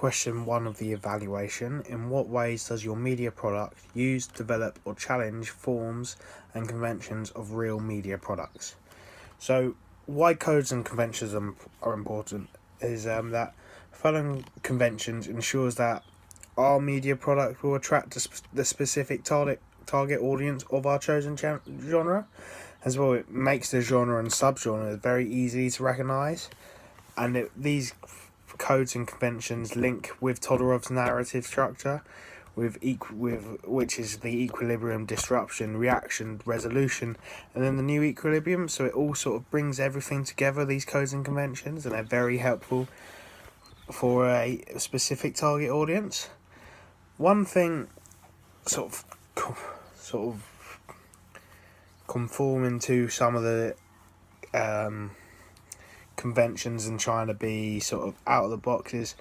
question one of the evaluation. In what ways does your media product use, develop or challenge forms and conventions of real media products? So why codes and conventions are important is that following conventions ensures that our media product will attract the specific target audience of our chosen genre. As well, it makes the genre and subgenre very easy to recognise, and these codes and conventions link with Todorov's narrative structure, which is the equilibrium, disruption, reaction, resolution, and then the new equilibrium. So it all sort of brings everything together, these codes and conventions, and they're very helpful for a specific target audience. One thing sort of conforming to some of the conventions and trying to be sort of out of the box is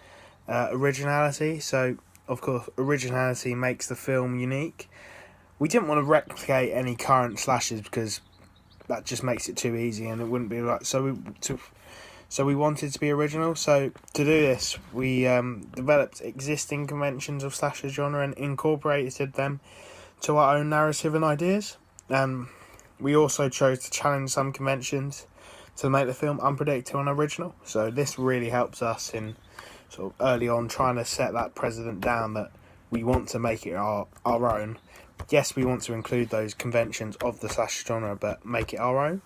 originality. So of course originality makes the film unique. We didn't want to replicate any current slashes because that just makes it too easy and it wouldn't be right. So we wanted to be original. So to do this, we developed existing conventions of slasher genre and incorporated them to our own narrative and ideas. We also chose to challenge some conventions to make the film unpredictable and original. So this really helps us in sort of early on trying to set that precedent down that we want to make it our own. Yes, we want to include those conventions of the slasher genre, but make it our own.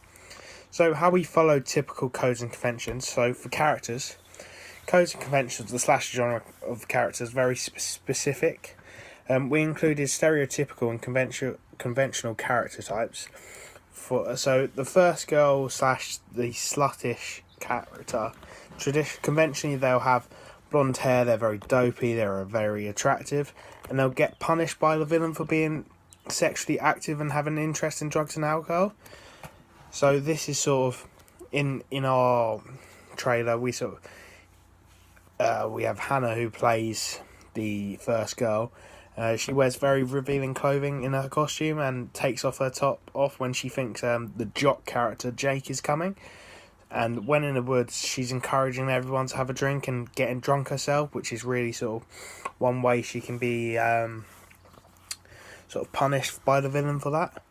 So how we follow typical codes and conventions. So for characters, codes and conventions, the slasher genre of characters very specific. We included stereotypical and conventional character types. So the first girl / the sluttish character, conventionally they'll have blonde hair, they're very dopey, they're very attractive, and they'll get punished by the villain for being sexually active and having an interest in drugs and alcohol. So this is sort of in our trailer. We have Hannah who plays the first girl. She wears very revealing clothing in her costume and takes off her top when she thinks the jock character Jake is coming. And when in the woods, she's encouraging everyone to have a drink and getting drunk herself, which is really sort of one way she can be sort of punished by the villain for that.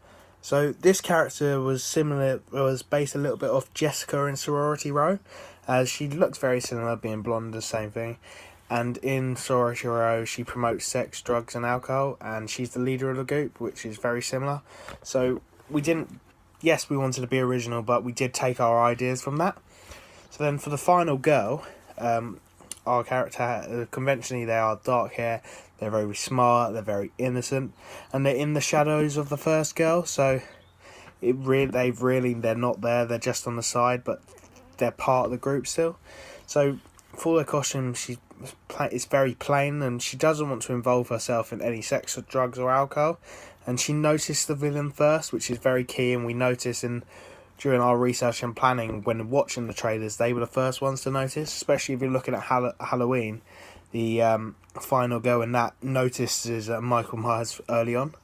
So this character was based a little bit off Jessica in Sorority Row, as she looks very similar, being blonde, the same thing. And in Sorority Row, she promotes sex, drugs and alcohol, and she's the leader of the group, which is very similar. So we wanted to be original, but we did take our ideas from that. So then for the final girl, our character, conventionally they are dark hair, they're very smart, they're very innocent, and they're in the shadows of the first girl, so they're not there, they're just on the side, but they're part of the group still. So for the costume, it's very plain, and she doesn't want to involve herself in any sex or drugs or alcohol, and she noticed the villain first, which is very key. And we noticed during our research and planning when watching the trailers, they were the first ones to notice, especially if you're looking at Halloween. The final girl in that notices Michael Myers early on,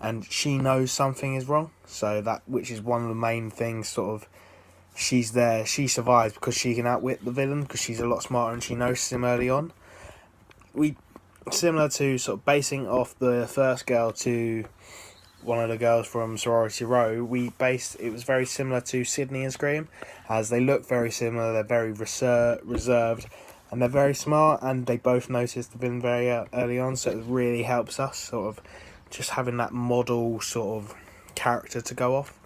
and she knows something is wrong, so which is one of the main things. Sort of she's there, she survives because she can outwit the villain, because she's a lot smarter and she notices him early on. Similar to sort of basing off the first girl to one of the girls from Sorority Row, it was very similar to Sydney and Scream, as they look very similar, they're very reserved, and they're very smart, and they both noticed the villain very early on, so it really helps us sort of just having that model sort of character to go off.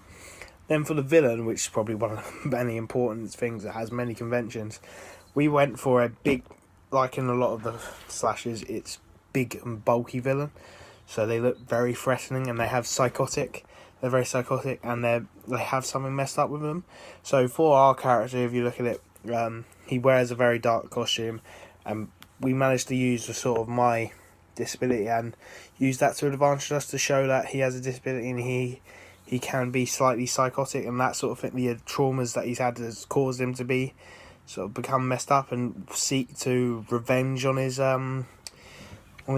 Then for the villain, which is probably one of the many important things that has many conventions, we went for a big, like in a lot of the slashes, it's big and bulky villain. So they look very threatening, and they're very psychotic, and they have something messed up with them. So for our character, if you look at it, he wears a very dark costume, and we managed to use the sort of my disability and use that to advantage us to show that he has a disability and he can be slightly psychotic, and that sort of thing. The traumas that he's had has caused him to be sort of become messed up and seek to revenge on his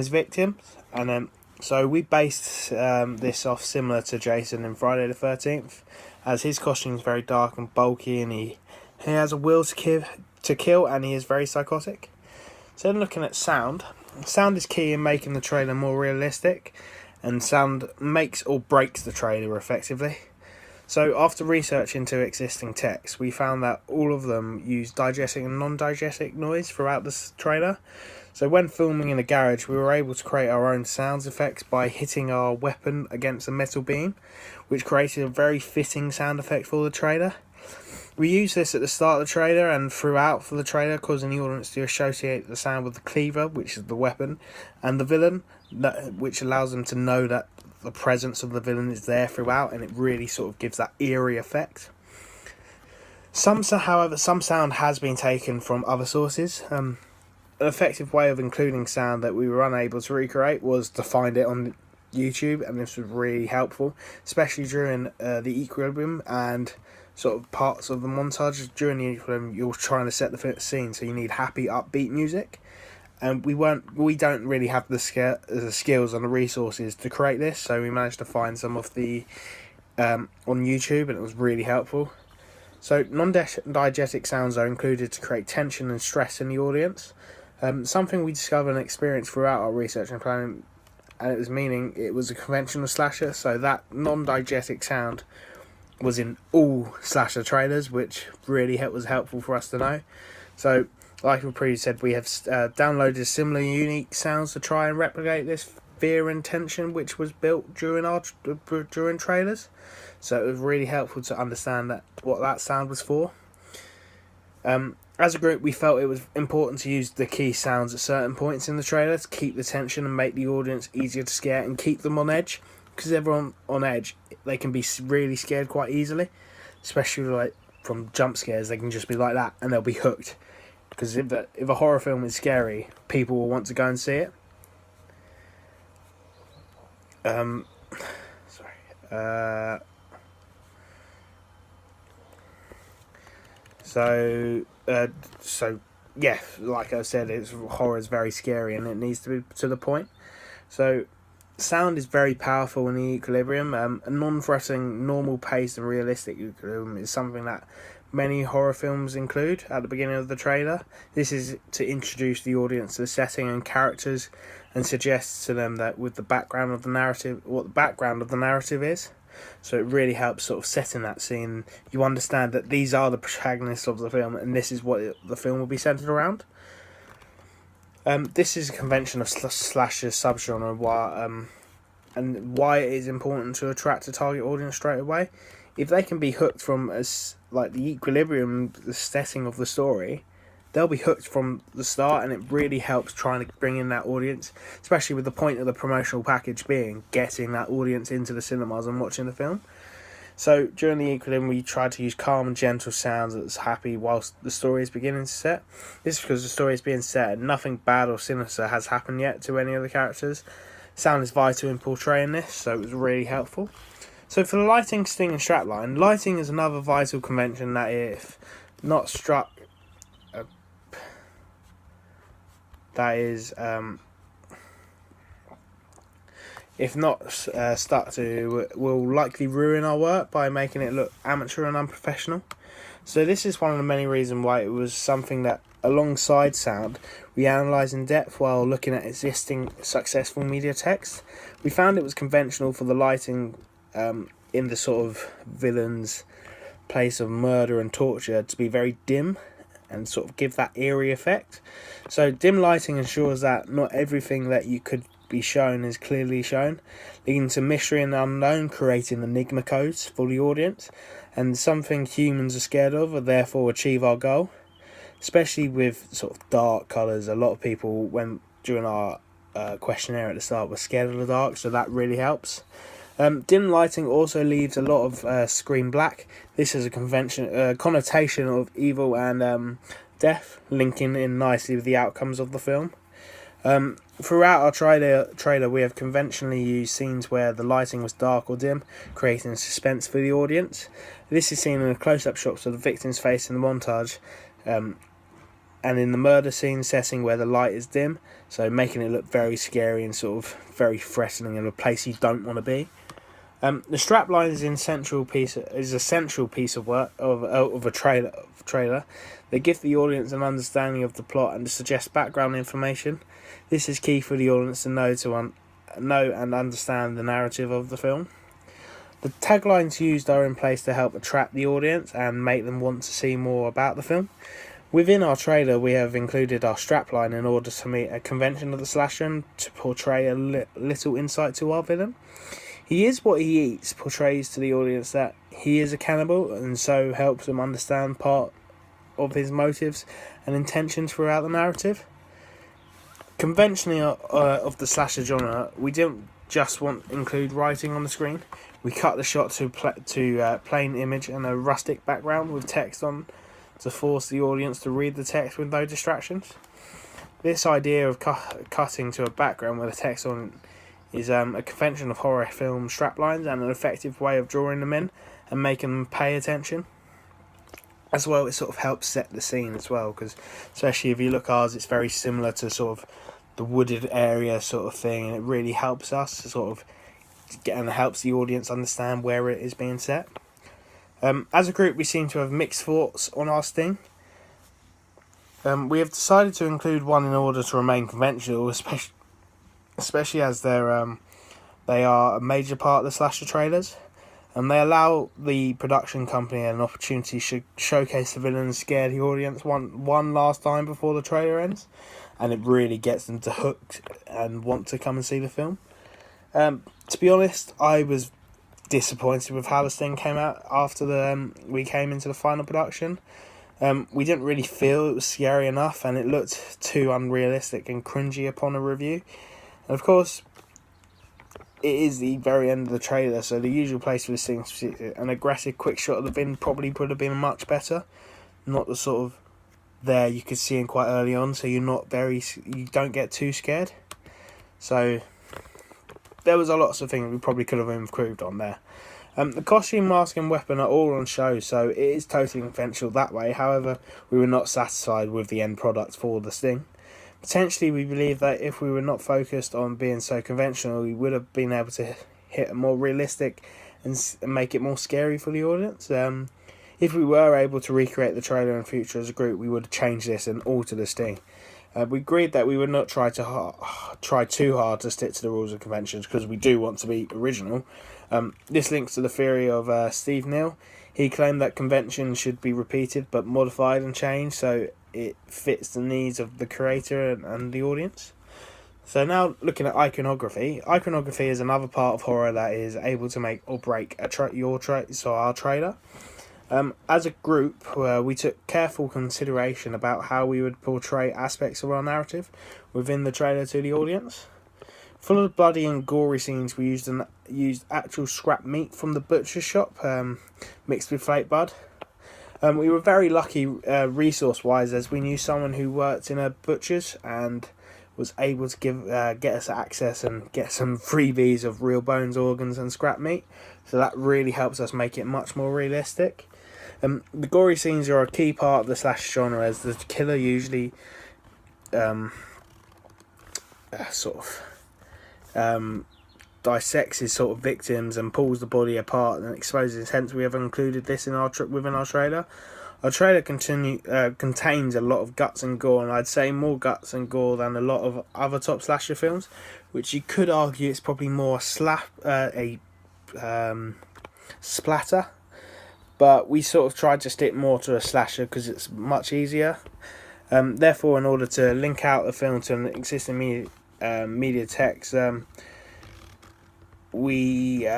victims. And then so we based this off similar to Jason in Friday the 13th, as his costume is very dark and bulky, and he has a will to kill, and he is very psychotic. So then looking at sound, sound is key in making the trailer more realistic, and sound makes or breaks the trailer effectively. So after research into existing text, we found that all of them use diegetic and non-diegetic noise throughout the trailer. So when filming in a garage, we were able to create our own sounds effects by hitting our weapon against a metal beam, which created a very fitting sound effect for the trailer. We used this at the start of the trailer and throughout for the trailer, causing the audience to associate the sound with the cleaver, which is the weapon, and the villain, which allows them to know that the presence of the villain is there throughout, and it really sort of gives that eerie effect. However, some sound has been taken from other sources. An effective way of including sound that we were unable to recreate was to find it on YouTube, and this was really helpful, especially during the equilibrium and sort of parts of the montage. During the equilibrium, you're trying to set the scene, so you need happy, upbeat music. And we don't really have the skills and the resources to create this, so we managed to find some of the on YouTube, and it was really helpful. So non-diegetic sounds are included to create tension and stress in the audience. Something we discovered and experienced throughout our research and planning, and it was a conventional slasher, so that non-diegetic sound was in all slasher trailers, which really was helpful for us to know. So, like we previously said, we have downloaded similar unique sounds to try and replicate this fear and tension which was built during trailers. So it was really helpful to understand what that sound was for. As a group, we felt it was important to use the key sounds at certain points in the trailer to keep the tension and make the audience easier to scare and keep them on edge. Because everyone on edge, they can be really scared quite easily, especially like from jump scares. They can just be like that and they'll be hooked. Because if a horror film is scary, people will want to go and see it. So yeah, like I said, horror is very scary and it needs to be to the point. So sound is very powerful in the equilibrium. A non-threatening, normal paced and realistic equilibrium is something that many horror films include at the beginning of the trailer. This is to introduce the audience to the setting and characters and suggests to them that with the background of the narrative, what the background of the narrative is. So it really helps sort of setting that scene. You understand that these are the protagonists of the film and this is what the film will be centered around. This is a convention of slasher subgenre, and why it is important to attract a target audience straight away. If they can be hooked from the equilibrium, the setting of the story, they'll be hooked from the start, and it really helps trying to bring in that audience, especially with the point of the promotional package being getting that audience into the cinemas and watching the film. So during the equilibrium, we tried to use calm and gentle sounds that's happy whilst the story is beginning to set. This is because the story is being set and nothing bad or sinister has happened yet to any of the characters. Sound is vital in portraying this, so it was really helpful. So for the lighting, sting and strapline, lighting is another vital convention that if not struck, if not stuck to, will likely ruin our work by making it look amateur and unprofessional. So this is one of the many reasons why it was something that, alongside sound, we analysed in depth while looking at existing successful media text. We found it was conventional for the lighting in the sort of villain's place of murder and torture to be very dim and sort of give that eerie effect. So dim lighting ensures that not everything that you could be shown is clearly shown, leading to mystery and unknown, creating enigma codes for the audience, and something humans are scared of, and therefore achieve our goal. Especially with sort of dark colours, a lot of people, during our questionnaire at the start, were scared of the dark, so that really helps. Dim lighting also leaves a lot of screen black. This is a connotation of evil and death, linking in nicely with the outcomes of the film. Throughout our trailer, we have conventionally used scenes where the lighting was dark or dim, creating suspense for the audience. This is seen in the close-up shots of the victim's face in the montage, and in the murder scene setting where the light is dim, so making it look very scary and sort of very threatening in a place you don't want to be. The strapline is a central piece of work of a trailer. They give the audience an understanding of the plot and suggest background information. This is key for the audience to know and understand the narrative of the film. The taglines used are in place to help attract the audience and make them want to see more about the film. Within our trailer, we have included our strapline in order to meet a convention of the slasher and to portray a little insight to our villain. He is what he eats portrays to the audience that he is a cannibal, and so helps them understand part of his motives and intentions throughout the narrative. Conventionally of the slasher genre, we didn't just want to include writing on the screen. We cut the shot to plain image and a rustic background with text on to force the audience to read the text with no distractions. This idea of cutting to a background with a text on is a convention of horror film straplines and an effective way of drawing them in and making them pay attention. As well, it sort of helps set the scene as well, because especially if you look ours, it's very similar to sort of the wooded area sort of thing, and it really helps us sort of and helps the audience understand where it is being set. As a group, we seem to have mixed thoughts on our sting. We have decided to include one in order to remain conventional, especially as they are a major part of the slasher trailers, and they allow the production company an opportunity to showcase the villain and scare the audience one last time before the trailer ends, and it really gets them to hook and want to come and see the film. To be honest, I was disappointed with how this thing came out after we came into the final production. We didn't really feel it was scary enough, and it looked too unrealistic and cringy upon a review. And of course, it is the very end of the trailer, so the usual place for this thing, an aggressive quick shot of the bin probably would have been much better. Not the sort of there you could see him quite early on, so you don't get too scared. So there was a lots of things we probably could have improved on there. The costume, mask and weapon are all on show, so it is totally conventional that way. However, we were not satisfied with the end product for the Sting. Potentially, we believe that if we were not focused on being so conventional, we would have been able to hit a more realistic and make it more scary for the audience. If we were able to recreate the trailer in future as a group, we would change this and alter the Sting. We agreed that we would not try too hard to stick to the rules and conventions, because we do want to be original. This links to the theory of Steve Neal. He claimed that conventions should be repeated but modified and changed so it fits the needs of the creator and the audience. So now looking at iconography. Iconography is another part of horror that is able to make or break our trailer. As a group, we took careful consideration about how we would portray aspects of our narrative within the trailer to the audience. Full of bloody and gory scenes, we used actual scrap meat from the butcher shop, mixed with flake bud. We were very lucky resource-wise, as we knew someone who worked in a butcher's and was able to get us access and get some freebies of real bones, organs and scrap meat. So that really helps us make it much more realistic. The gory scenes are a key part of the slash genre, as the killer usually dissects his sort of victims and pulls the body apart and exposes. Hence, we have included this in within our trailer. Our trailer contains a lot of guts and gore, and I'd say more guts and gore than a lot of other top slasher films, which you could argue it's probably more splatter. But we sort of tried to stick more to a slasher because it's much easier. Therefore, in order to link out the film to an existing media text, we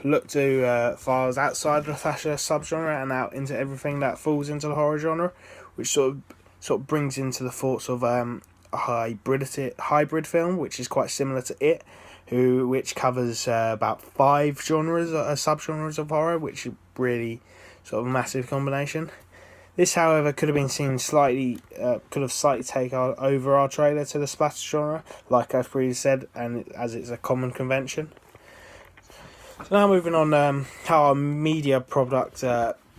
look to files outside of the slasher subgenre and out into everything that falls into the horror genre, which sort of brings into the thoughts of a hybrid film, which is quite similar to It, which covers about 5 subgenres of horror, which is really sort of a massive combination. This, however, could have been seen slightly take over our trailer to the splatter genre, like I've previously said, and as it's a common convention. So now moving on, how our media product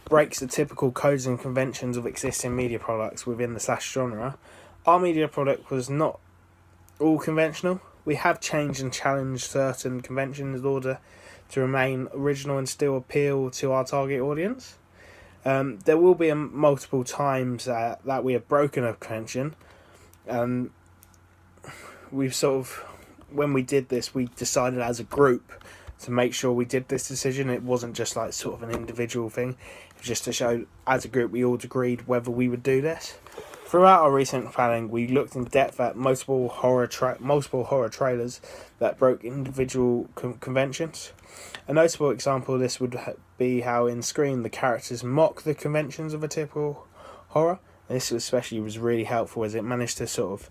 breaks the typical codes and conventions of existing media products within the slash genre. Our media product was not all conventional. we have changed and challenged certain conventions in order to remain original and still appeal to our target audience. There will be multiple times that we have broken a convention. We've sort of, when we did this, we decided as a group to make sure we did this decision. It wasn't just like sort of an individual thing. It was just to show as a group we all agreed whether we would do this. Throughout our recent planning, we looked in depth at multiple horror trailers that broke individual conventions. A notable example of this would be how in Scream the characters mock the conventions of a typical horror. This especially was really helpful as it managed to sort of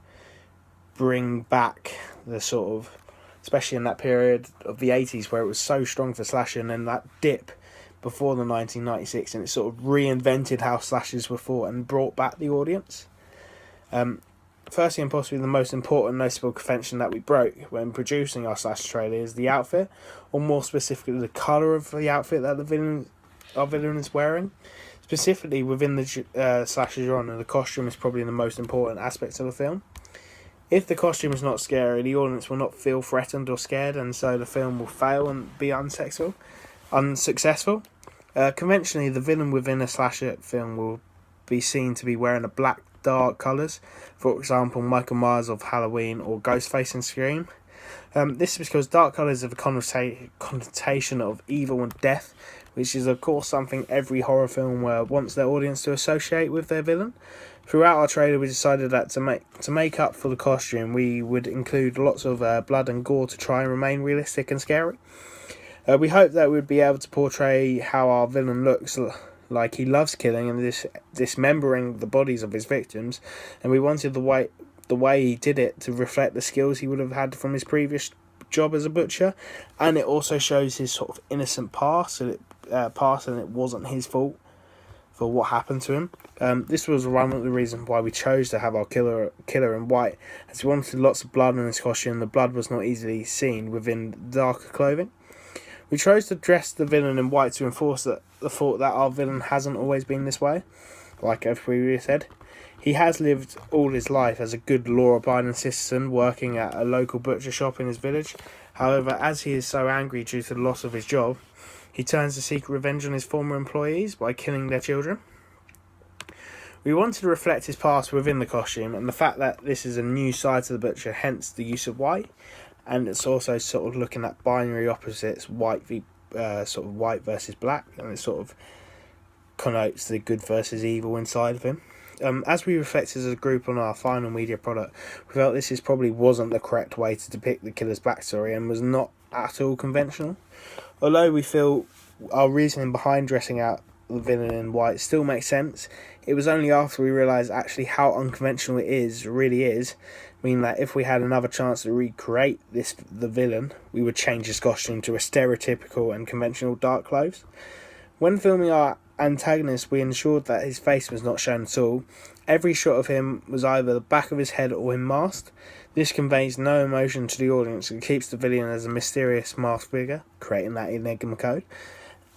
bring back the sort of, especially in that period of the 80s where it was so strong for slasher, and then that dip before the 1996, and it sort of reinvented how slashers were fought and brought back the audience. Firstly, and possibly the most important noticeable convention that we broke when producing our slasher trailer is the outfit, or more specifically the colour of the outfit that our villain is wearing. Specifically within the slasher genre, the costume is probably the most important aspect of the film. If the costume is not scary, the audience will not feel threatened or scared, and so the film will fail and be unsuccessful. Conventionally, the villain within a slasher film will be seen to be wearing a black, dark colours. For example, Michael Myers of Halloween or Ghostface in Scream. This is because dark colours have a connotation of evil and death, which is of course something every horror film wants their audience to associate with their villain. Throughout our trailer, we decided that to make up for the costume, we would include lots of blood and gore to try and remain realistic and scary. We hope that we'd be able to portray how our villain looks like he loves killing and dismembering the bodies of his victims, and we wanted the way he did it to reflect the skills he would have had from his previous job as a butcher, and it also shows his sort of innocent past, and it wasn't his fault for what happened to him. This was one of the reasons why we chose to have our killer in white, as we wanted lots of blood in his costume. The blood was not easily seen within darker clothing. We chose to dress the villain in white to enforce the thought that our villain hasn't always been this way. Like I've previously said, he has lived all his life as a good law-abiding citizen working at a local butcher shop in his village. However, as he is so angry due to the loss of his job, he turns to seek revenge on his former employees by killing their children. We wanted to reflect his past within the costume and the fact that this is a new side to the butcher, hence the use of white. And it's also sort of looking at binary opposites, white versus black, and it sort of connotes the good versus evil inside of him. As we reflected as a group on our final media product, we felt this probably wasn't the correct way to depict the killer's backstory and was not at all conventional. Although we feel our reasoning behind dressing out the villain in white still makes sense, it was only after we realised actually how unconventional it really is. Meaning that if we had another chance to recreate the villain, we would change his costume to a stereotypical and conventional dark clothes. When filming our antagonist, we ensured that his face was not shown at all. Every shot of him was either the back of his head or him masked. This conveys no emotion to the audience and keeps the villain as a mysterious masked figure, creating that enigma code.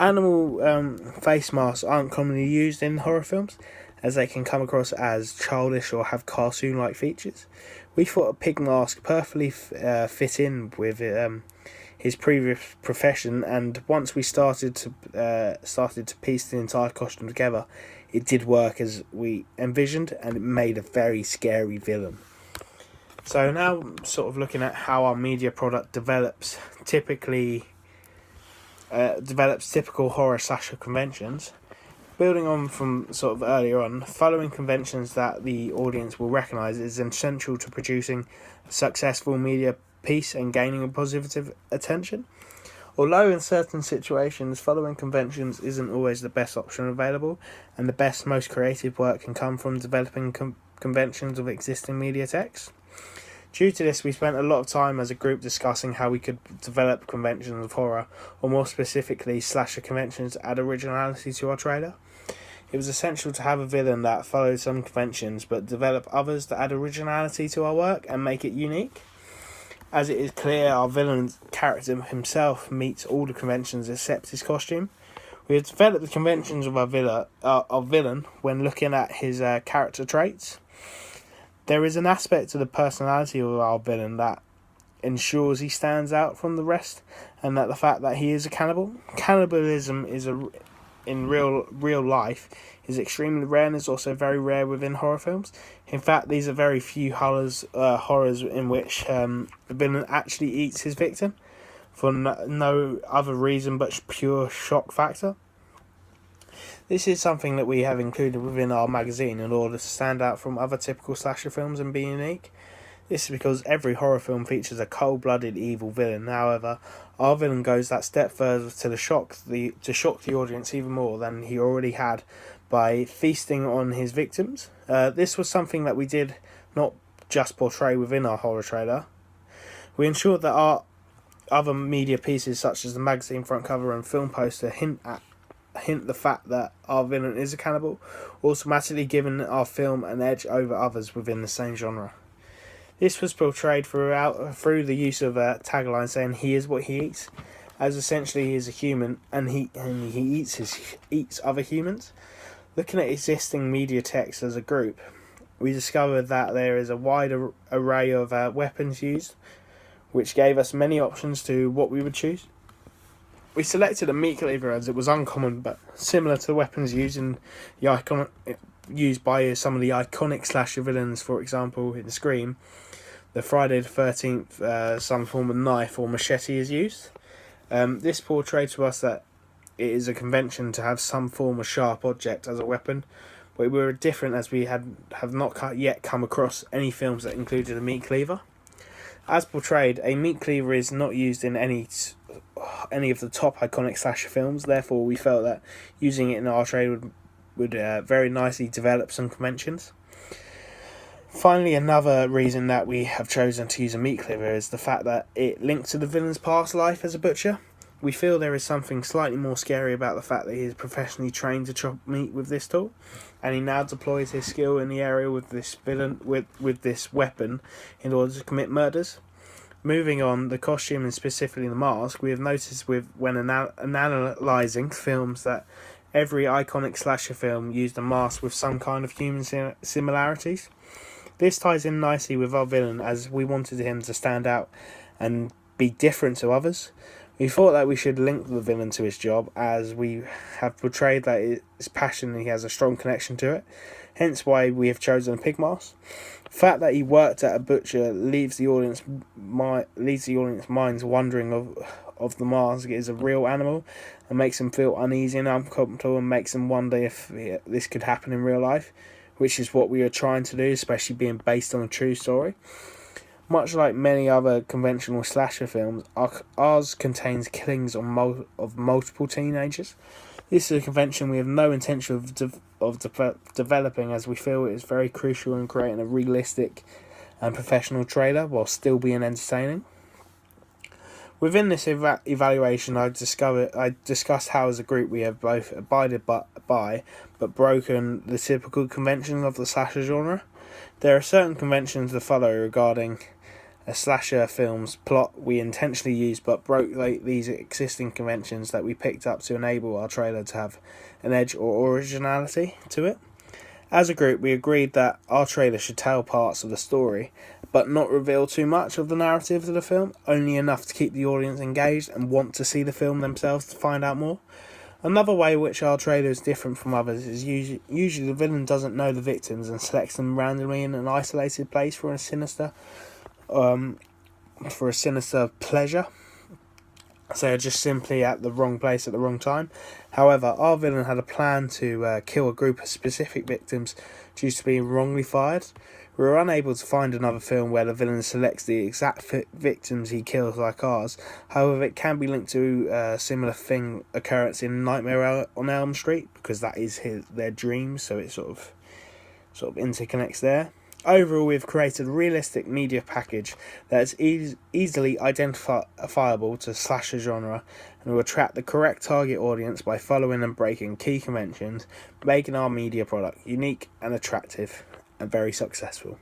Animal face masks aren't commonly used in horror films, as they can come across as childish or have cartoon-like features. We thought a pig mask perfectly fit in with his previous profession, and once we started to piece the entire costume together, it did work as we envisioned, and it made a very scary villain. So now, sort of looking at how our media product develops typical horror slasher conventions. Building on from sort of earlier on, following conventions that the audience will recognise is essential to producing a successful media piece and gaining a positive attention. Although in certain situations, following conventions isn't always the best option available, and the best, most creative work can come from developing conventions of existing media texts. Due to this, we spent a lot of time as a group discussing how we could develop conventions of horror, or more specifically, slasher conventions to add originality to our trailer. It was essential to have a villain that followed some conventions, but develop others to add originality to our work and make it unique. As it is clear, our villain's character himself meets all the conventions except his costume. We have developed the conventions of our villain when looking at his character traits. There is an aspect to the personality of our villain that ensures he stands out from the rest, and that the fact that he is a cannibal. Cannibalism in real life is extremely rare and is also very rare within horror films. In fact, these are very few horrors in which the villain actually eats his victim for no other reason but pure shock factor. This is something that we have included within our magazine in order to stand out from other typical slasher films and be unique. This is because every horror film features a cold-blooded evil villain. However, our villain goes that step further to shock the audience even more than he already had by feasting on his victims. This was something that we did not just portray within our horror trailer. We ensured that our other media pieces, such as the magazine front cover and film poster, hint the fact that our villain is a cannibal, automatically giving our film an edge over others within the same genre. This was portrayed through the use of a tagline saying "He is what he eats," as essentially he is a human and he eats other humans. Looking at existing media text as a group, we discovered that there is a wide array of weapons used, which gave us many options to what we would choose. We selected a meat cleaver as it was uncommon but similar to the weapons used by some of the iconic slasher villains, for example in Scream. The Friday the 13th, some form of knife or machete is used. This portrayed to us that it is a convention to have some form of sharp object as a weapon, but we were different as we have not yet come across any films that included a meat cleaver. As portrayed, a meat cleaver is not used in any of the top iconic slasher films, therefore we felt that using it in our trade would very nicely develop some conventions. Finally, another reason that we have chosen to use a meat cleaver is the fact that it links to the villain's past life as a butcher. We feel there is something slightly more scary about the fact that he is professionally trained to chop meat with this tool, and he now deploys his skill in the area with this villain with this weapon in order to commit murders. Moving on, the costume and specifically the mask, we have noticed when analysing films that every iconic slasher film used a mask with some kind of human similarities. This ties in nicely with our villain, as we wanted him to stand out and be different to others. We thought that we should link the villain to his job, as we have portrayed that his passion and he has a strong connection to it, hence why we have chosen a pig mask. The fact that he worked at a butcher leaves the audience minds wondering of the mask is a real animal, and makes them feel uneasy and uncomfortable, and makes them wonder if this could happen in real life, which is what we are trying to do, especially being based on a true story. Much like many other conventional slasher films, ours contains killings of multiple teenagers. This is a convention we have no intention of developing, as we feel it is very crucial in creating a realistic and professional trailer while still being entertaining. Within this evaluation, I discussed how as a group we have both abided by but broken the typical conventions of the slasher genre. There are certain conventions to follow regarding a slasher film's plot we intentionally used but broke these existing conventions that we picked up to enable our trailer to have an edge or originality to it. As a group, we agreed that our trailer should tell parts of the story but not reveal too much of the narrative of the film, only enough to keep the audience engaged and want to see the film themselves to find out more. Another way which our trailer is different from others is usually the villain doesn't know the victims and selects them randomly in an isolated place for a sinister pleasure. So they're just simply at the wrong place at the wrong time. However, our villain had a plan to kill a group of specific victims due to being wrongly fired. We were unable to find another film where the villain selects the exact victims he kills like ours. However, it can be linked to a similar occurrence in Nightmare on Elm Street, because that is their dream, so it sort of interconnects there. Overall, we've created a realistic media package that is easily identifiable to slasher genre and will attract the correct target audience by following and breaking key conventions, making our media product unique and attractive and very successful.